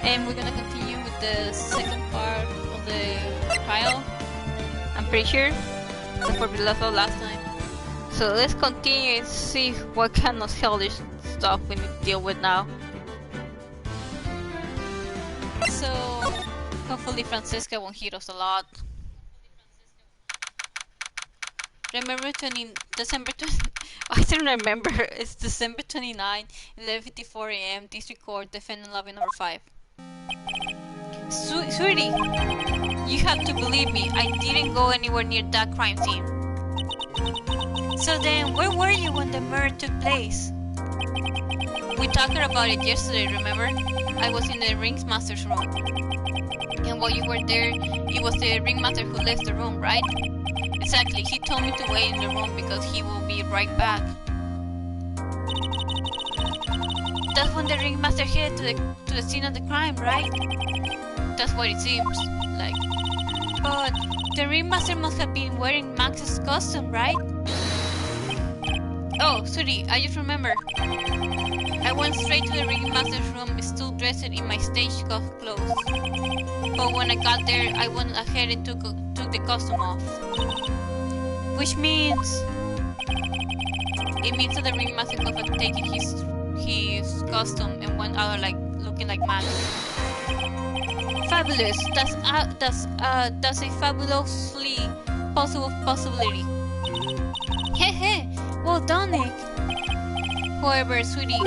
And we're gonna continue with the second part of the trial. I'm pretty sure that's where we left off last time. So let's continue and see what kind of hellish stuff we need to deal with now. So hopefully Francesca won't hit us a lot. Remember December 20 I don't remember. It's December 29, 11:54 a.m. District Court, defendant lobby number 5. Sweetie, you have to believe me. I didn't go anywhere near that crime scene. So then, where were you when the murder took place? We talked about it yesterday, remember? I was in the ringmaster's room. And while you were there, it was the ringmaster who left the room, right? Exactly, he told me to wait in the room because he will be right back. That's when the ringmaster headed to the scene of the crime, right? That's what it seems like. But the ringmaster must have been wearing Max's costume, right? Oh, sweetie, I just remember. I went straight to the ringmaster's room, still dressed in my stage clothes. But when I got there, I went ahead and took the costume off. Which means... It means that the ringmaster could have taken his costume and went out like looking like Max. Fabulous! That's a fabulously possible possibility. Hehe! Well done, Nick! However, sweetie,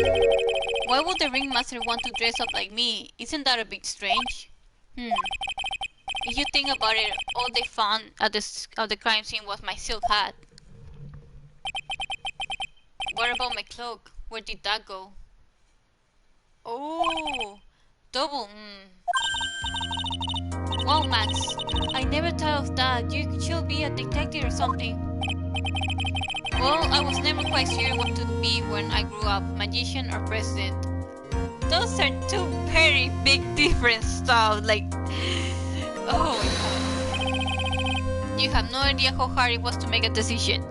why would the ringmaster want to dress up like me? Isn't that a bit strange? If you think about it, all they found at the crime scene was my silk hat. What about my cloak? Where did that go? Oh, double. Wow, Max, I never thought of that. You should be a detective or something. Well, I was never quite sure what to be when I grew up, magician or president. Those are two very big different stuff, like... Oh my god. You have no idea how hard it was to make a decision.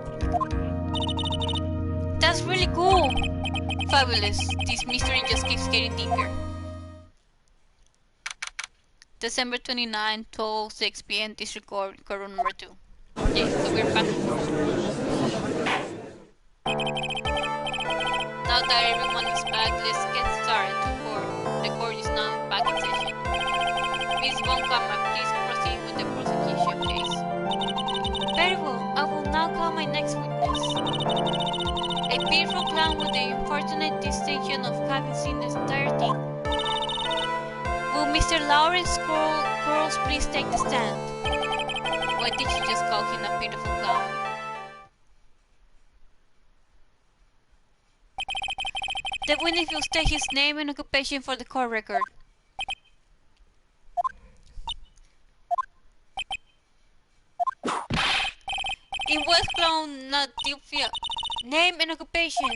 That's really cool! Fabulous. This mystery just keeps getting deeper. December 29, 12:06 p.m. District Court, courtroom number 2. Okay, so we're back. Now that everyone is back, let's get started. The court is now back in session. Ms. Von Kammer, please proceed with the prosecution case. Very well, I will now call my next witness. A beautiful clown with the unfortunate distinction of having seen the entire thing. Will Mr. Lawrence Quarles please take the stand? Why did you just call him a beautiful clown? The witness will state his name and occupation for the court record. In West Clown, not Delphia. Name and occupation.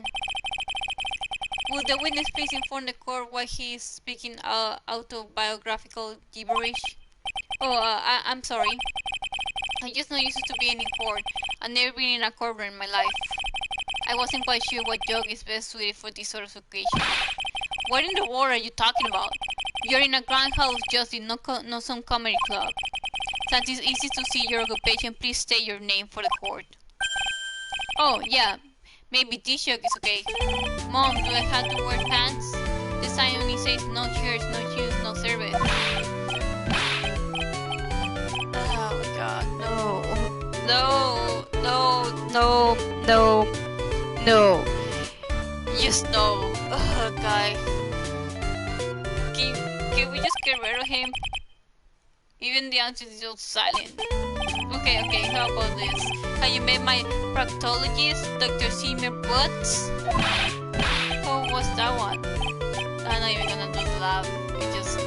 Would the witness please inform the court why he is speaking autobiographical gibberish? Oh, I'm sorry. I just not used to being in court. I've never been in a courtroom in my life. I wasn't quite sure what joke is best suited for this sort of occasion. What in the world are you talking about? You're in a grand hall of justice, not some comedy club. Since it's easy to see your occupation, please state your name for the court. Oh, yeah. Maybe this joke is okay. Mom, do I have to wear pants? The sign only says no shirts, no shoes, no service. Oh my god, no. No, no, no, no, no. Just no. Oh, guy. Can we just get rid of him? Even the answer is just silent. Okay, how about this? Have you met my proctologist, Dr. Seymour Butts? How was that one? I'm not even gonna do the lab. It just...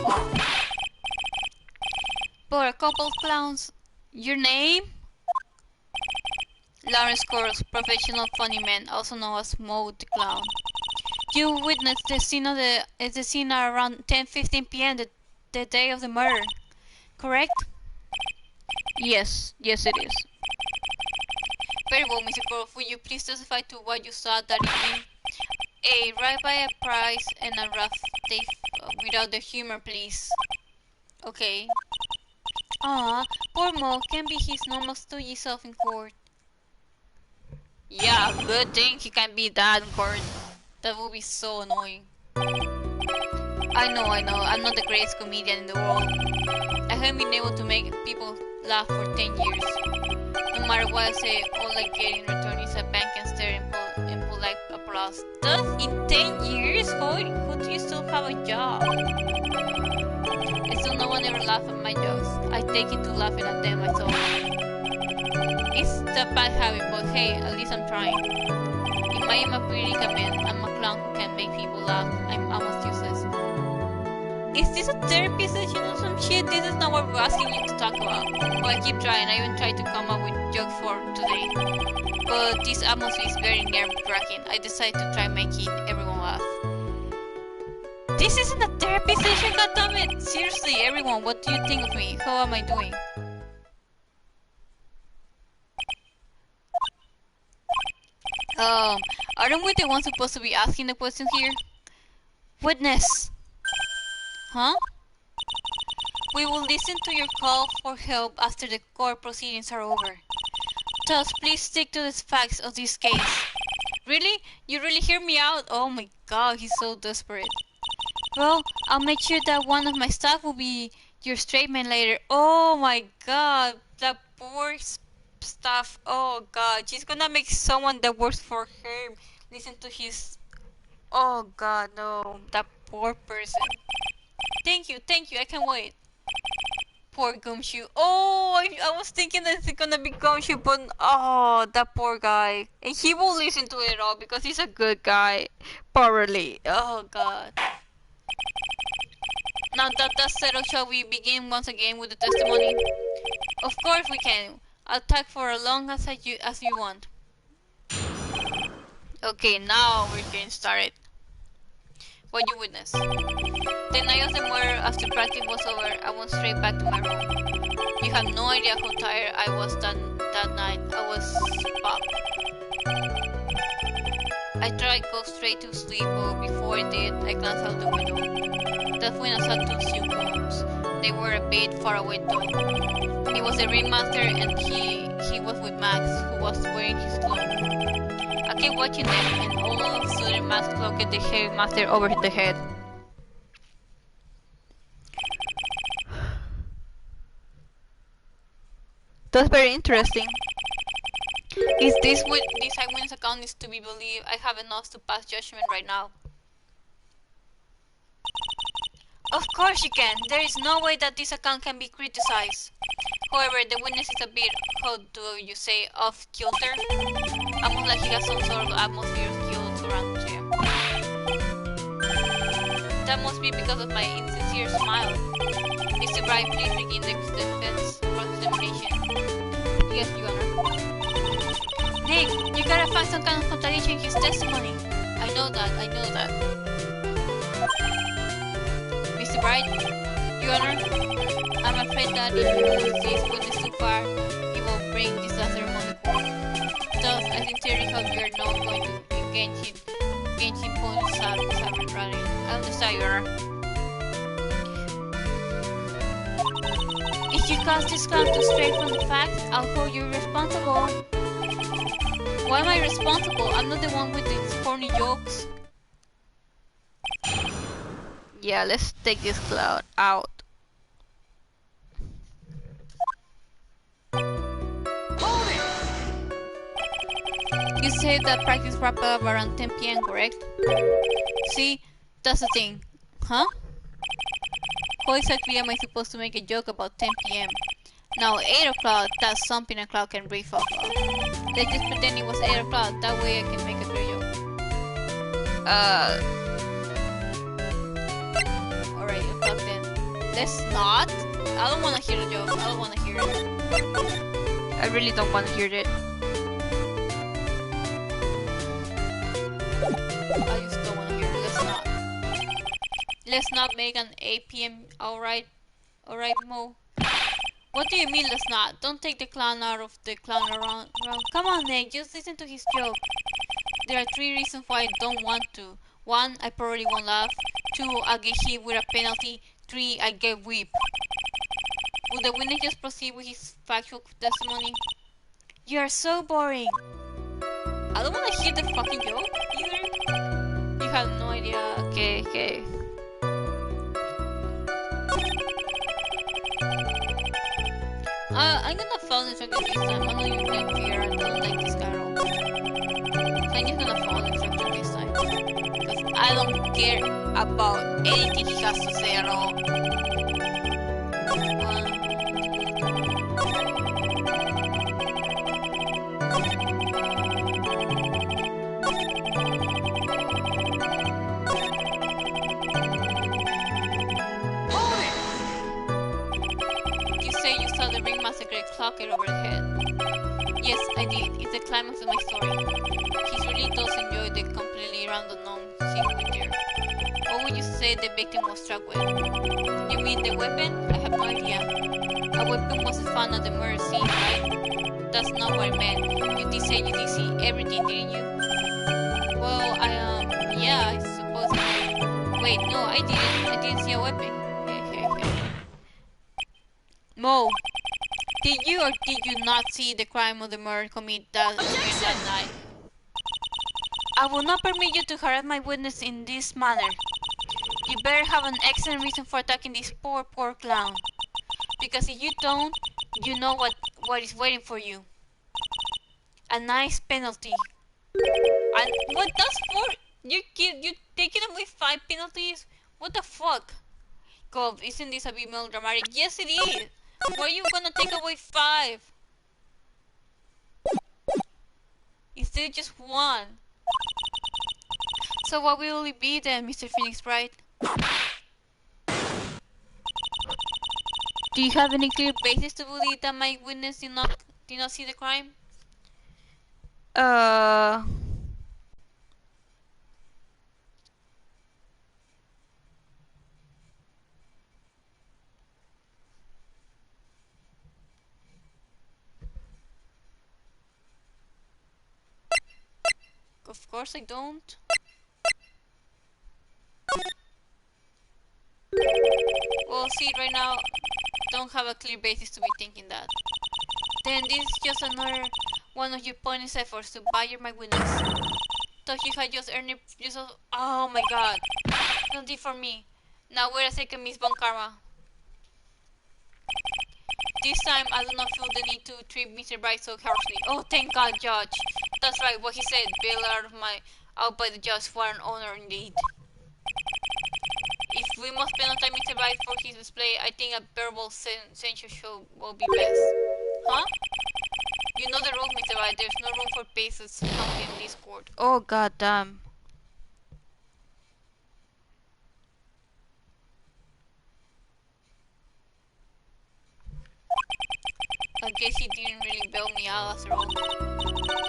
For a couple of clowns. Your name? Lawrence Quarles, professional funny man, also known as Mo the Clown. You witnessed the scene around 10:15 p.m. the day of the murder, correct? Yes, it is. Very well, Mr. Quarles. Will you please testify to what you saw that evening? A ride by a price and a rough day of without the humor, please. Okay. Aw, poor Mo can't be his normal stodgy self in court. Yeah, good thing he can't be that in court. That would be so annoying. I know, I'm not the greatest comedian in the world. I haven't been able to make people laugh for 10 years. No matter what I say, all I get in return is a bank and stare and polite applause. Thus, in 10 years? How do you still have a job? Still, no one ever laughed at my jokes. I take it to laughing at them myself. It's a bad habit, but hey, at least I'm trying. If I am a predicament, I'm a clown who can make people laugh. I'm almost useless. Is this a therapy session or some shit? This is not what we're asking you to talk about. Well, I keep trying. I even tried to come up with jokes for today. But this atmosphere is very nerve-wracking. I decided to try making everyone laugh. This isn't a therapy session, goddammit! Seriously, everyone, what do you think of me? How am I doing? Aren't we the ones supposed to be asking the questions here? Witness! Huh? We will listen to your call for help after the court proceedings are over. Thus, please stick to the facts of this case. Really? You really hear me out? Oh my god, he's so desperate. Well, I'll make sure that one of my staff will be your straight man later. Oh my god, that poor staff. Oh god, she's gonna make someone that works for her listen to his... Oh god, no, that poor person. Thank you, I can't wait. Poor Gumshoe. Oh, I was thinking that it's gonna be Gumshoe, but oh, that poor guy. And he will listen to it all because he's a good guy. Probably. Oh god. Now that that's settled, shall we begin once again with the testimony? Of course we can. I'll talk for as long as you want. Okay, now we're getting started. What you witness? The night of the murder, after practice was over, I went straight back to my room. You have no idea how tired I was that night. I was pop. I tried to go straight to sleep, but before I did, I glanced out the window. That's when I saw two uniforms. They were a bit far away though. It was the ringmaster, and he was with Max, who was wearing his cloak. I kept watching them, and all of a sudden Max cloaked the headmaster over the head. That's very interesting. Is this eyewitness account is to be believed? I have enough to pass judgment right now. Of course you can. There is no way that this account can be criticized. However, the witness is a bit, how do you say, off kilter. Almost like he has some sort of atmosphere of guilt around him. That must be because of my insincere smile. Mr. Wright, please begin the defense cross-examination. Yes, Your Honor. Nick, you gotta find some kind of contradiction in his testimony. I know that. Mr. Wright, Your Honor, I'm afraid that if you push this witness too far, it will bring disaster among the court. Thus, I sincerely hope you are not going to engage in point sabotage. I understand, Your Honor. If you cast this clown to stray from the facts, I'll hold you responsible. Why am I responsible? I'm not the one with these corny jokes. Yeah, let's take this clown out. You said that practice wrapped up around 10 p.m., correct? See, that's the thing. Huh? How exactly am I supposed to make a joke about 10 p.m.? Now 8 o'clock, that's something a cloud can brief off of. Let's just pretend it was 8 o'clock, that way I can make a great joke. Alright, 8 o'clock then. Let's not. I don't wanna hear the joke, I don't wanna hear it. I really don't wanna hear it. I just don't wanna hear it, let's not. Let's not make an 8 p.m. Alright, Mo. What do you mean let's not? Don't take the clown out of the clown around. Come on, Nick, just listen to his joke. There are 3 reasons why I don't want to. 1, I probably won't laugh. 2. I get hit with a penalty. 3. I get whipped. Will the witness just proceed with his factual testimony? You are so boring. I don't want to hear the fucking joke either. You have no idea. Okay. I'm gonna follow the instructions this time. I'm not even gonna care. I don't like this guy at all. So I'm just gonna follow the instructions this time. Because I don't care about anything he has to say at all. Clocket over the head. Yes, I did. It's the climax of my story. He really does enjoy the completely random sequence there. What would you say the victim was struck with? You mean the weapon? I have no idea. A weapon wasn't found at the murder scene, right? That's not what I meant. You did say you did see everything, didn't you? Well, yeah, I suppose I did. Wait, no, I didn't. I didn't see a weapon. Mo! Did you or did you not see the crime of the murder committed that night? I will not permit you to harass my witness in this manner. You better have an excellent reason for attacking this poor clown. Because if you don't, you know what is waiting for you. A nice penalty. And what that's for? You taking away 5 penalties? What the fuck? God, isn't this a bit melodramatic? Yes, it is. Why are you gonna take away 5? Instead of just 1. So what will it be then, Mr. Phoenix Wright? Do you have any clear basis to believe that my witness did not see the crime? Of course I don't. Well, see, right now, don't have a clear basis to be thinking that. Then this is just another one of your pointless efforts to badger my witness. Thought you had just earned yourself. Oh my god. Don't do it for me. Now wait a second, Miss Von Karma. This time I do not feel the need to treat Mr. Bright so harshly. Oh, thank God, Judge. That's right, what he said. Bailed out by the judge for an honor indeed. If we must penalize Mr. Bright for his display, I think a verbal censure show will be best. Huh? You know the rules, Mr. Bright. There's no room for paces found in this court. Oh, god damn. I guess he didn't really bail me out after all.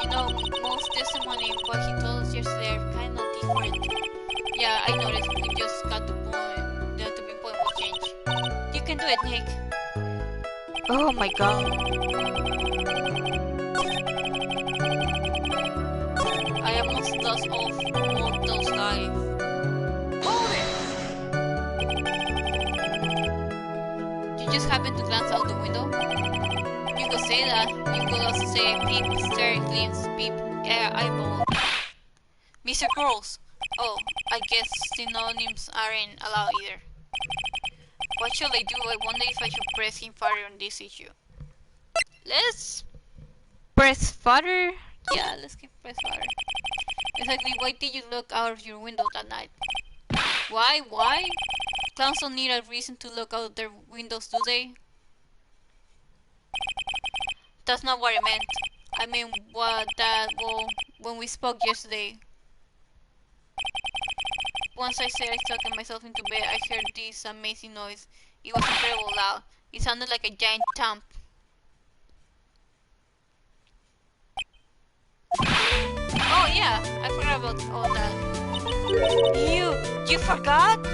You know, most testimony and what he told us yesterday are kind of different. Yeah, I noticed. We just got the point. The tipping point will change. You can do it, Nick. Oh my god. I almost lost all those lives. Hold it! You just happened to glance out the window? You could say that. You could also say peep, stare, glimpse, peep, eyeball. Mr. Girls. Oh, I guess synonyms aren't allowed either. What shall I do? I wonder if I should press him further on this issue. Let's press further. Yeah, let's keep press further. Exactly, why did you look out of your window that night? Why? Clowns don't need a reason to look out of their windows, do they? That's not what I meant. I mean, when we spoke yesterday. Once I said I tucked myself into bed, I heard this amazing noise. It was incredibly loud. It sounded like a giant thump. Oh yeah, I forgot about all that. You forgot?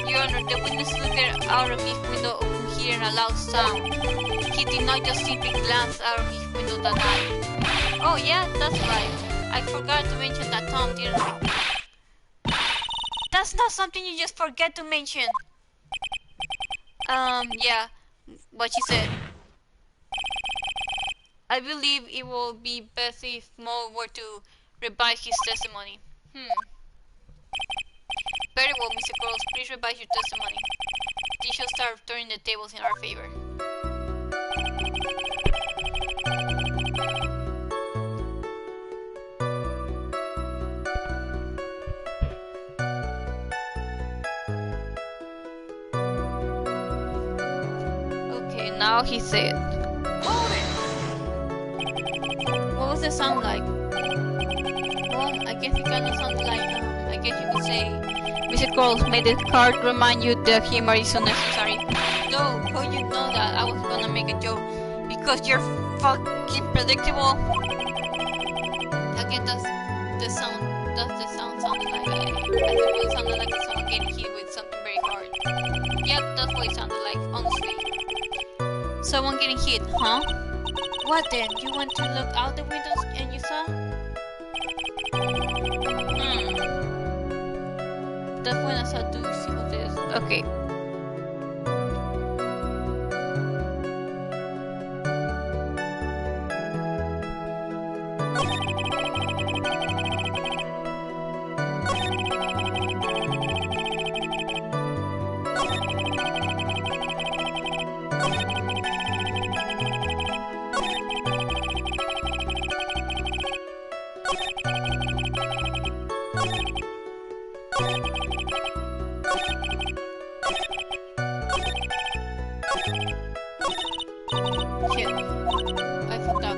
Your Honor, the witness looked out of his window upon hearing a loud sound. He did not just simply glance out of his window that night. Oh yeah, that's right. I forgot to mention that Tom, didn't I? That's not something you just forget to mention. Yeah, what she said. I believe it will be best if Mo were to revise his testimony. Very well, Mr. Quarles, please revise your testimony. This shall start turning the tables in our favor. Okay, now he said. Hold it! What was the sound like? Well, I guess it kind of sounded like, I guess you could say, Mr. Quarles, may the card remind you that humor is unnecessary. No, how you know that I was gonna make a joke? Because you're fucking predictable. Again, does the sound sound like? I suppose it sounded like someone getting hit with something very hard. Yep, that's what it sounded like, honestly. Someone getting hit, huh? What then? You went to look out the windows and you saw? That's when I saw two this. Okay. Shit. I fucked up.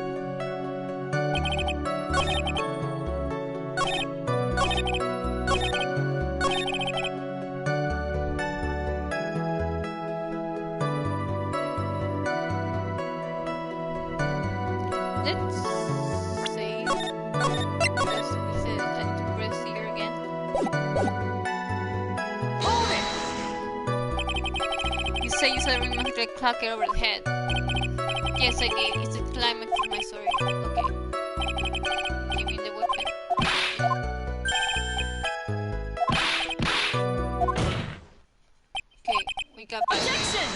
Let's save. Let's see. I need to press here again. Hold it! You say you saw a ring like clock over the head. Yes, I did. It's the climax of my story. Okay. Give me the weapon. Okay, we got back. Objection!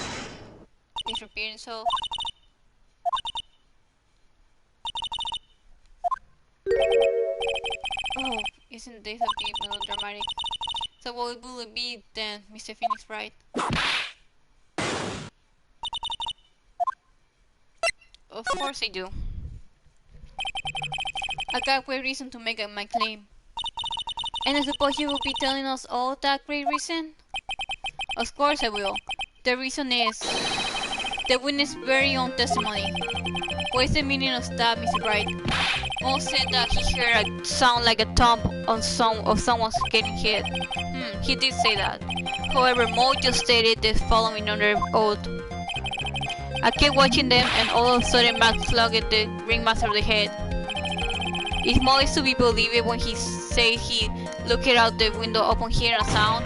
He's repeating himself. Oh, isn't this a bit melodramatic? So what will it be then, Mr. Phoenix Wright? Of course I do. I got great reason to make my claim. And I suppose you will be telling us all that great reason? Of course I will. The reason is the witness' very own testimony. What is the meaning of that, Mr. Wright? Mo said that he heard a sound like a thump on someone's getting hit. He did say that. However, Mo just stated the following under oath. I kept watching them and all of a sudden Max slugged the ringmaster of the head. If Mo is to be believed when he said he looked out the window upon hearing a sound,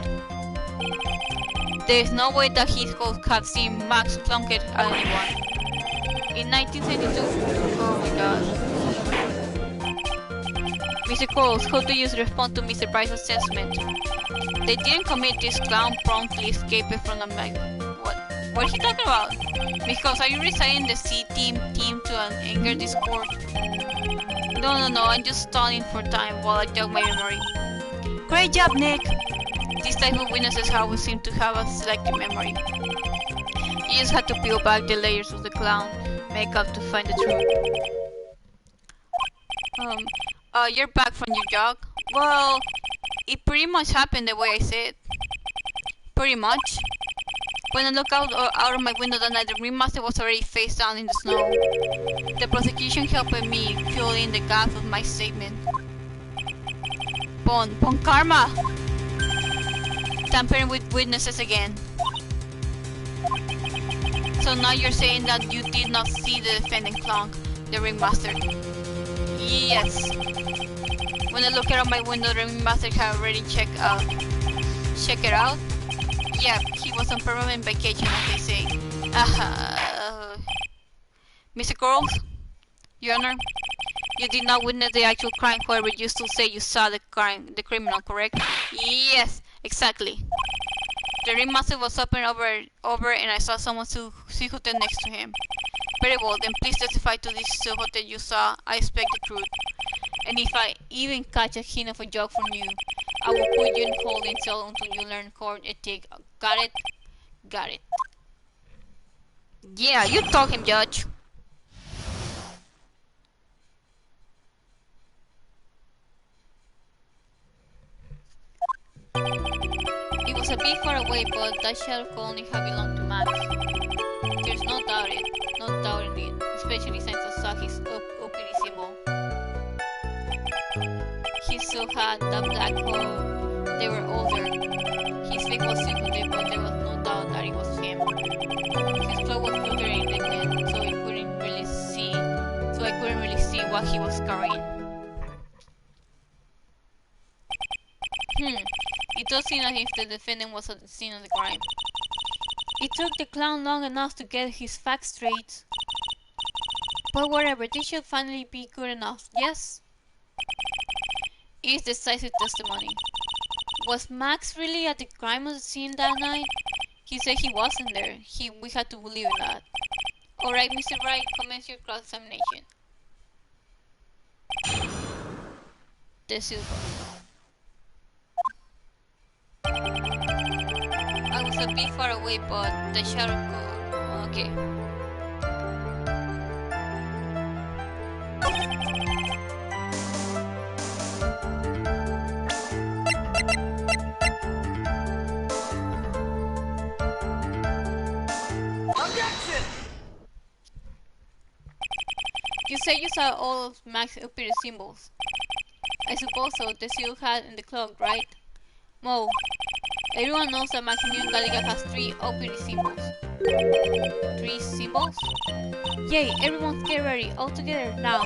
there is no way that he could have seen Max plunk it at anyone. In 1972, oh my god. Mr. Quarles, how do you respond to Mr. Price's assessment? They didn't commit this clown promptly escaped from the mag. What is he talking about? Because are you reciting the C-team to an anger discord? No, I'm just stalling for time while I jog my memory. Great job, Nick! This type of witnesses always seem to have a selective memory. You just had to peel back the layers of the clown makeup to find the truth. You're back from your jog? Well, it pretty much happened the way I said. Pretty much. When I looked out of my window that night, the ringmaster was already face down in the snow. The prosecution helped me fill in the gaps of my statement. Bon karma! Tampering with witnesses again. So now you're saying that you did not see the defendant clunk, the ringmaster? Yes. When I looked out my window, the ringmaster had already checked it out? Yeah, he was on permanent vacation, as they say. Mr. Quarles? Your Honor? You did not witness the actual crime, however, you still say you saw the criminal, correct? Yes, exactly. The ringmaster was over and I saw someone see hotel next to him. Very well, then please testify to this hotel you saw. I expect the truth. And if I even catch a hint of a joke from you, I will put you in holding cell until you learn court ethic. Got it? Got it. Yeah, you talk him, Judge. It was a bit far away, but that shadow could only have belonged to Max. There's no doubting it, especially since I saw his OPD symbol. He still had that black coat. They were older. His face was simple, but there was no doubt that it was him. His clothes was glittering in the wind, so I couldn't really see what he was carrying. It does seem as if the defendant was at the scene of the crime. It took the clown long enough to get his facts straight. But whatever, this should finally be good enough, yes? It is decisive testimony. Was Max really at the crime scene that night? He said he wasn't there. We had to believe in that. Alright, Mr. Wright, commence your cross-examination. De Silva. I was a bit far away, but the shadow could... Okay. Objection! You say you saw all of Max's OPD symbols. I suppose so. The seal had in the clock, right? Mo, everyone knows that Maximilian Gallagher has 3 OPD symbols. 3 symbols? Yay, everyone get ready, all together, now.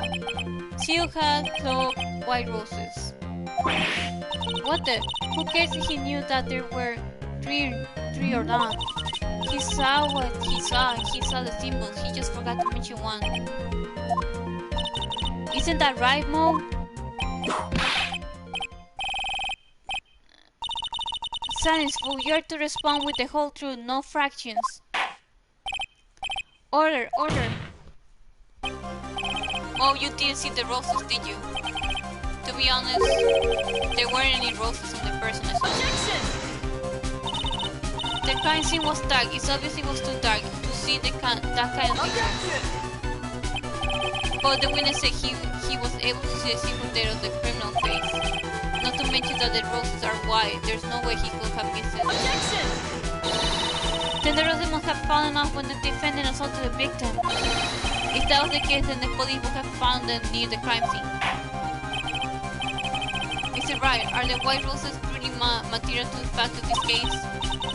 Seal had clock, white roses. What the? Who cares if he knew that there were 3 or not? He saw what he saw the symbols, he just forgot to mention one. Isn't that right, Mo? Silence, fool. You are to respond with the whole truth, no fractions. Order, order. Oh, you didn't see the roses, did you? To be honest, there weren't any roses on the person I saw. Objection! The crime scene was dark. It obviously was too dark to see that kind of Objection! thing. But the witness said he was able to see the silhouette of the criminal face. Not to mention that the roses are white. There's no way he could have missed it. Objection! Then the roses must have fallen off when the defendant assaulted the victim. If that was the case, then the police would have found them near the crime scene. Is it right? Are the white roses pretty material to the fact of this case?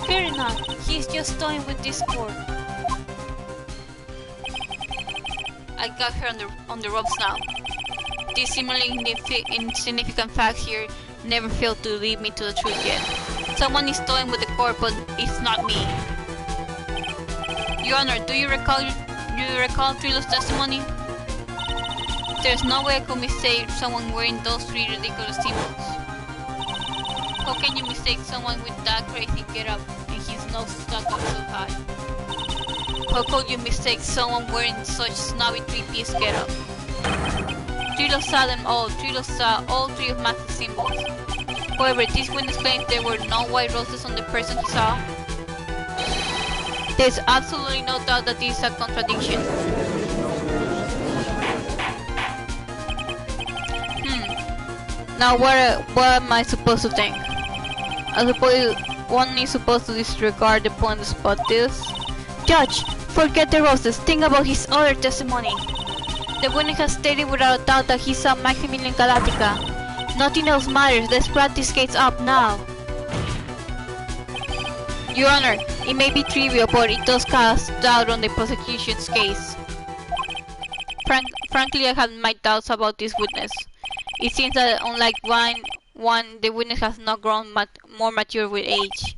Clearly not. He's just toying with this court. I got her on the ropes now. These seemingly insignificant facts here never failed to lead me to the truth yet. Someone is toying with the court, but it's not me. Your Honor, do you recall Trilo's testimony? There's no way I could mistake someone wearing those 3 ridiculous symbols. How can you mistake someone with that crazy getup and his nose stuck up so high? How could you mistake someone wearing such snobby 3-piece getup? Trilo saw them all. Trilo saw all 3 of Max's symbols. However, this witness claims there were no white roses on the person he saw. There's absolutely no doubt that this is a contradiction. Now what am I supposed to think? I suppose one is supposed to disregard the point to spot this. Judge, forget the roses. Think about his other testimony. The witness has stated without a doubt that he saw Maximilian Galactica. Nothing else matters. Let's wrap this case up now. Your Honor, it may be trivial, but it does cast doubt on the prosecution's case. Frankly, I have my doubts about this witness. It seems that unlike one, the witness has not grown more mature with age.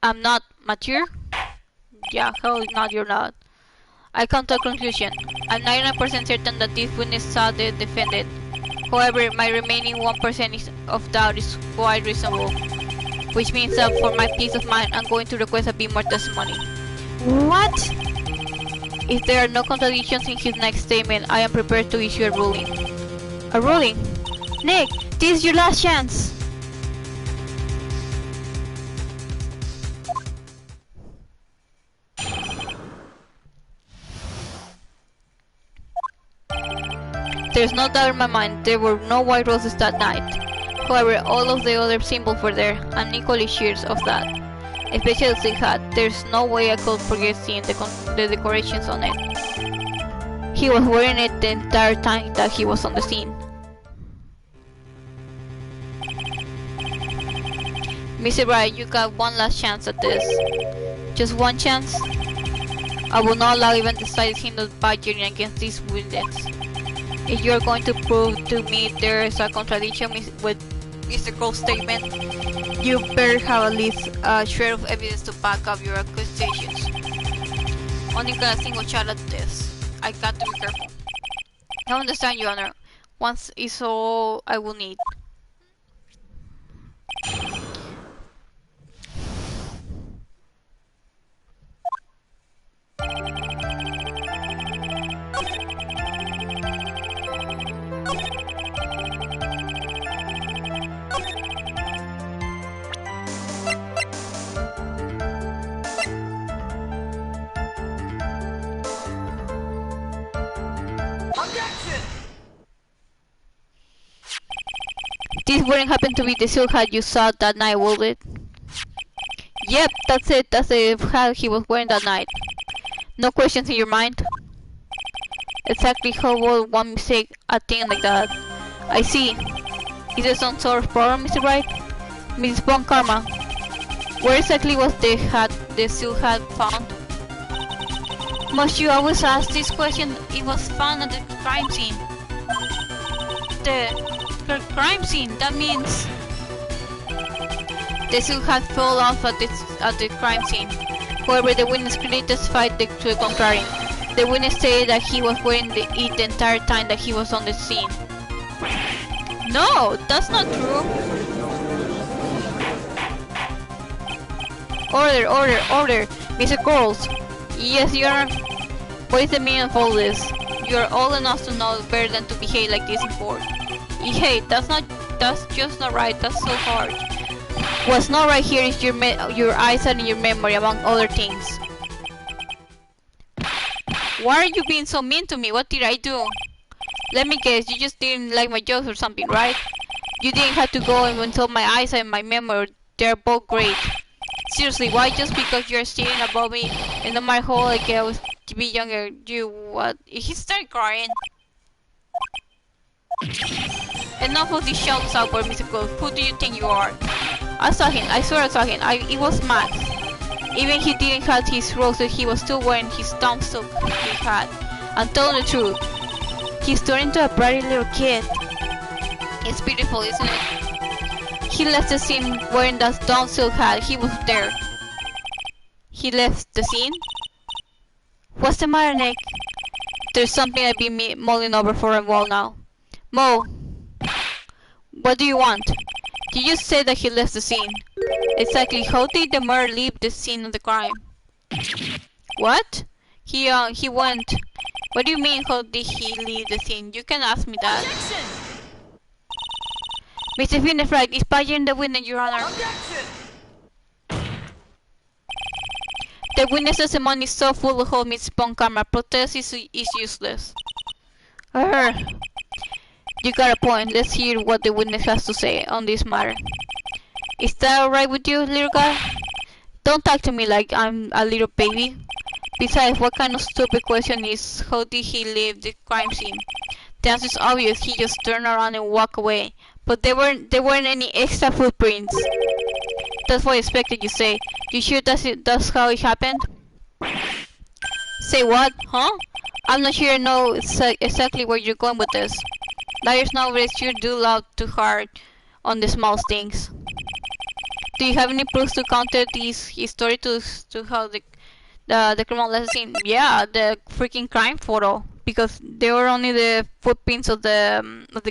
I'm not mature? Yeah, hell not, you're not. I come to a conclusion. I'm 99% certain that this witness saw the defendant. However, my remaining 1% of doubt is quite reasonable, which means that for my peace of mind, I'm going to request a bit more testimony. What? If there are no contradictions in his next statement, I am prepared to issue a ruling. A ruling? Nick, this is your last chance! There's no doubt in my mind, there were no white roses that night. However, all of the other symbols were there, and equally sure of that. Especially the hat, there's no way I could forget seeing the decorations on it. He was wearing it the entire time that he was on the scene. Mr. Wright, you got one last chance at this. Just one chance? I will not allow even the slightest hint of badgering against this witness. If you are going to prove to me there is a contradiction with Mr. Grove's statement, you better have at least a shred of evidence to back up your accusations. Only got a single shot at this. I got to be careful. I understand, Your Honor. Once is all I will need. Objection! This wouldn't happen to be the silk hat you saw that night, will it? Yep, that's it. That's the hat he was wearing that night. No questions in your mind? Exactly how would one mistake a thing like that? I see. Is there some sort of problem, Mr. Wright? Mrs. Von Karma, where exactly was the silk hat found? Must you always ask this question? It was found at the crime scene. The crime scene, that means... The silk hat fell off at the crime scene. However, the witness clearly testified to the contrary. The witness stated that he was wearing it the entire time that he was on the scene. No, that's not true. Order, Mr. Coles. Yes, Your Honor. What is the meaning of all this? You are old enough to know better than to behave like this in court. Hey, that's just not right. That's so hard. What's not right here is your eyesight and your memory, among other things. Why are you being so mean to me? What did I do? Let me guess, you just didn't like my jokes or something, right? You didn't have to go and insult my eyesight and my memory. They're both great. Seriously, why just because you're sitting above me and no matter how like I was to be younger, what? He started crying. Enough of these shouts outward, Mr. Cole. Who do you think you are? I saw him. I swear I saw him. It was Max. Even he didn't have his roses, he was still wearing his thumbsuck he had. And tell the truth, he's turned into a pretty little kid. It's beautiful, isn't it? He left the scene wearing that thumbsuck hat. He was there. He left the scene? What's the matter, Nick? There's something I've been mulling over for a while now. Mo, what do you want? You just said that he left the scene. Exactly how did the murderer leave the scene of the crime? What? He went. What do you mean, how did he leave the scene? You can ask me that. Objection! Mr. Finnefrag is badgering the witness, Your Honor. Objection! The witness testimony is so full of Miss Von Karma. Protest is useless. You got a point. Let's hear what the witness has to say on this matter. Is that alright with you, little guy? Don't talk to me like I'm a little baby. Besides, what kind of stupid question is how did he leave the crime scene? The answer is obvious. He just turned around and walked away. But there weren't any extra footprints. That's what I expected you say. You sure that's how it happened? Say what? Huh? I'm not sure I know exactly where you're going with this. Liars nowadays sure do love to hard on the small things. Do you have any proofs to counter his story to how the criminal last scene? Yeah, the freaking crime photo. because they were only the footprints of the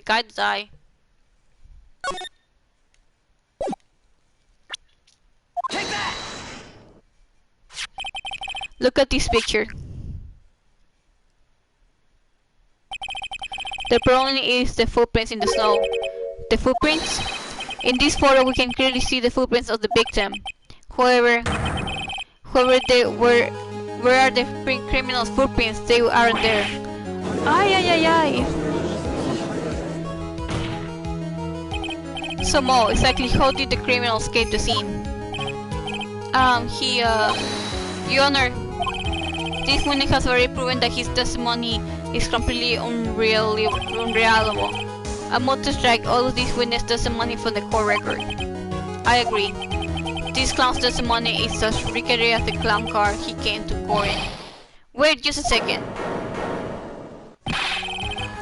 guy that died. Take that! Look at this picture. The problem is the footprints in the snow. The footprints? In this photo we can clearly see the footprints of the victim. However they were, where are the criminals' footprints? They aren't there. Ay, ay, ay, ay. So Mo, exactly how did the criminal escape the scene? Your Honor, this witness has already proven that his testimony is completely unreliable. I must strike all of these witness testimony from the court record. I agree. This clown's testimony is as rickety as the clown car he came to court in. Wait just a second.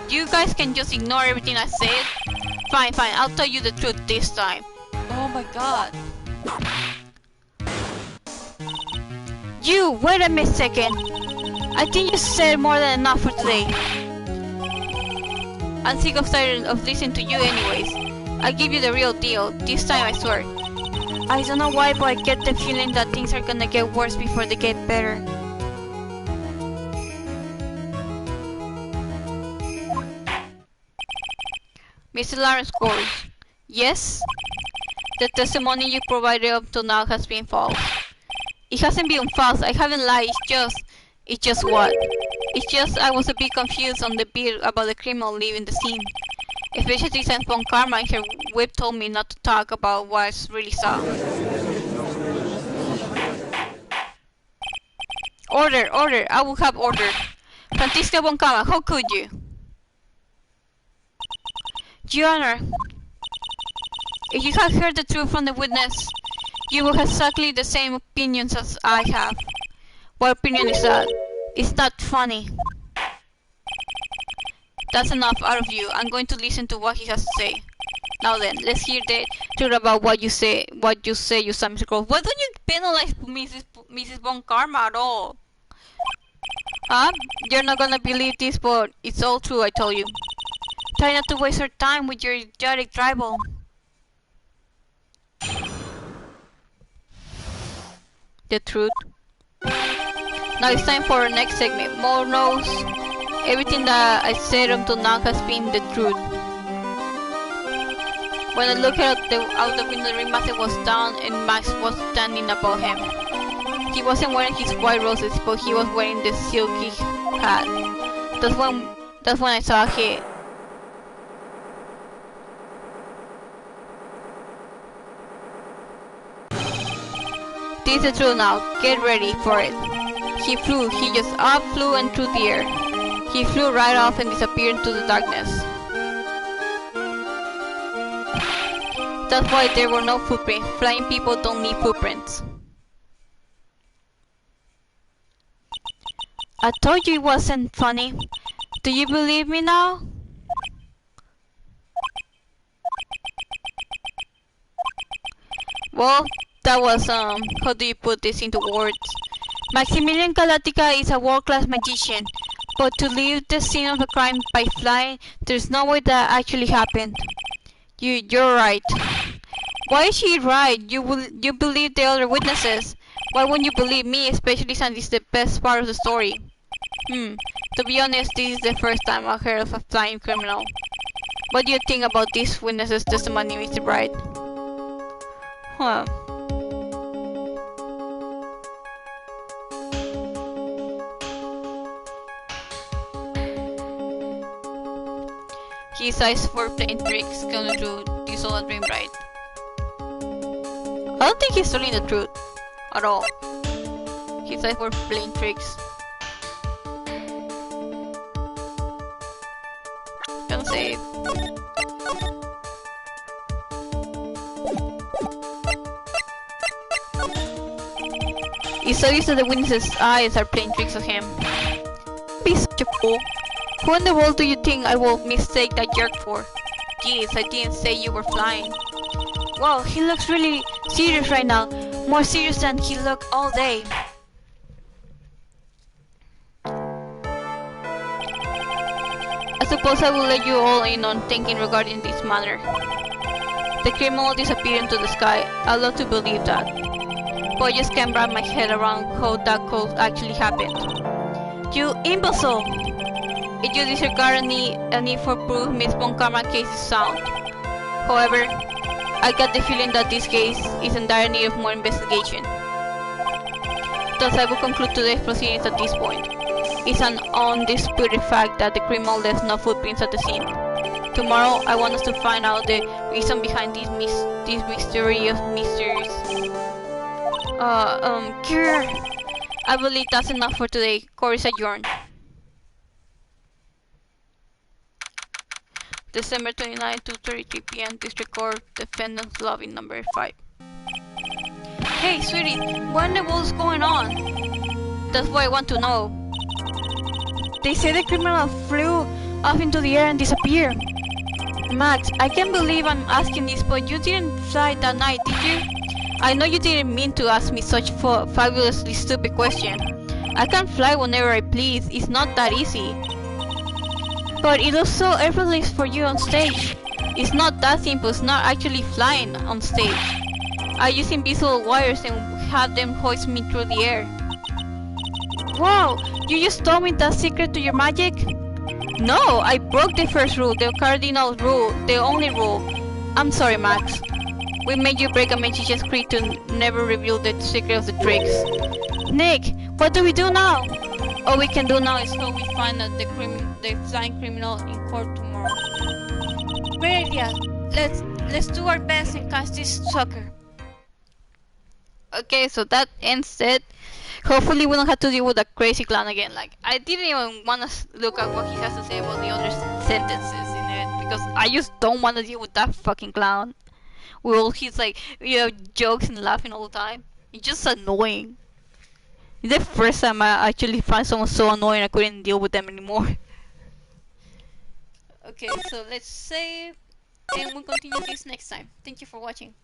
You guys can just ignore everything I said? Fine, I'll tell you the truth this time. Oh my god. You, wait a second. I think you said more than enough for today. I'm sick of tired of listening to you anyways. I'll give you the real deal, this time I swear. I don't know why, but I get the feeling that things are gonna get worse before they get better. Mr. Lawrence Gores. Yes? The testimony you provided up to now has been false. It hasn't been false, I haven't lied, it's just what? It's just I was a bit confused on the beat about the criminal leaving the scene. Especially since Von Karma and her whip told me not to talk about what I really saw. Order, I will have order. Francisca Von Karma, how could you? Your Honor, if you had heard the truth from the witness, you will have exactly the same opinions as I have. What opinion is that? It's not funny. That's enough out of you. I'm going to listen to what he has to say. Now then, let's hear the truth about what you say you saw, Mr. Crow. Why don't you penalize Mrs. Von Karma at all? Huh? You're not gonna believe this, but it's all true, I told you. Try not to waste your time with your idiotic tribal. The truth. Now it's time for our next segment. Mo knows everything that I said until now has been the truth. When I looked out the window, the ringmaster was down and Max was standing above him. He wasn't wearing his white roses, but he was wearing the silky hat. That's when I saw him. This is the truth now. Get ready for it. He just flew and through the air. He flew right off and disappeared into the darkness. That's why there were no footprints. Flying people don't need footprints. I told you it wasn't funny. Do you believe me now? Well, that was, how do you put this into words? Maximilian Galactica is a world-class magician, but to leave the scene of a crime by flying, there's no way that actually happened. You're right. Why is she right? You believe the other witnesses. Why won't you believe me, especially since it's the best part of the story? To be honest, this is the first time I've heard of a flying criminal. What do you think about this witness's testimony, Mr. Bright? Huh. His eyes for playing tricks coming through this old dream, right? I don't think he's telling the truth at all. His eyes for playing tricks. Don't say it. It's obvious that the witness's eyes are playing tricks on him. Be such a fool. Who in the world do you think I will mistake that jerk for? Jeez, I didn't say you were flying. Wow, he looks really serious right now. More serious than he looked all day. suppose I will let you all in on thinking regarding this matter. The criminal disappeared into the sky. I'd love to believe that, but I just can't wrap my head around how that could actually happen. You imbecile! If you disregard any need for proof, Miss Von Karma case is sound. However, I got the feeling that this case is in dire need of more investigation. Thus, I will conclude today's proceedings at this point. It's an undisputed fact that the criminal left no footprints at the scene. Tomorrow, I want us to find out the reason behind these mysterious mysteries. I believe that's enough for today. Court is adjourned. December 29, 2:33 p.m. District Court, Defendant's Lobby number 5. Hey, sweetie, what in the world is going on? That's what I want to know. They say the criminal flew off into the air and disappeared. Max, I can't believe I'm asking this, but you didn't fly that night, did you? I know you didn't mean to ask me such fabulously stupid question. I can fly whenever I please. It's not that easy. But it looks so effortless for you on stage. It's not that simple. It's not actually flying on stage. I use invisible wires and have them hoist me through the air. Wow! You just told me that secret to your magic? No, I broke the first rule, the cardinal rule, the only rule. I'm sorry, Max. We made you break a magician's creed to never reveal the secret of the tricks. Nick, what do we do now? All we can do now is hope we find out the flying criminal in court tomorrow. Great idea. Let's do our best and catch this sucker. Okay, so that ends it. Hopefully we don't have to deal with that crazy clown again. Like, I didn't even want to look at what he has to say about the other sentences in it, because I just don't want to deal with that fucking clown. Well, he's like, jokes and laughing all the time. It's just annoying. It's the first time I actually find someone so annoying I couldn't deal with them anymore. Okay, so let's save, and we'll continue this next time. Thank you for watching.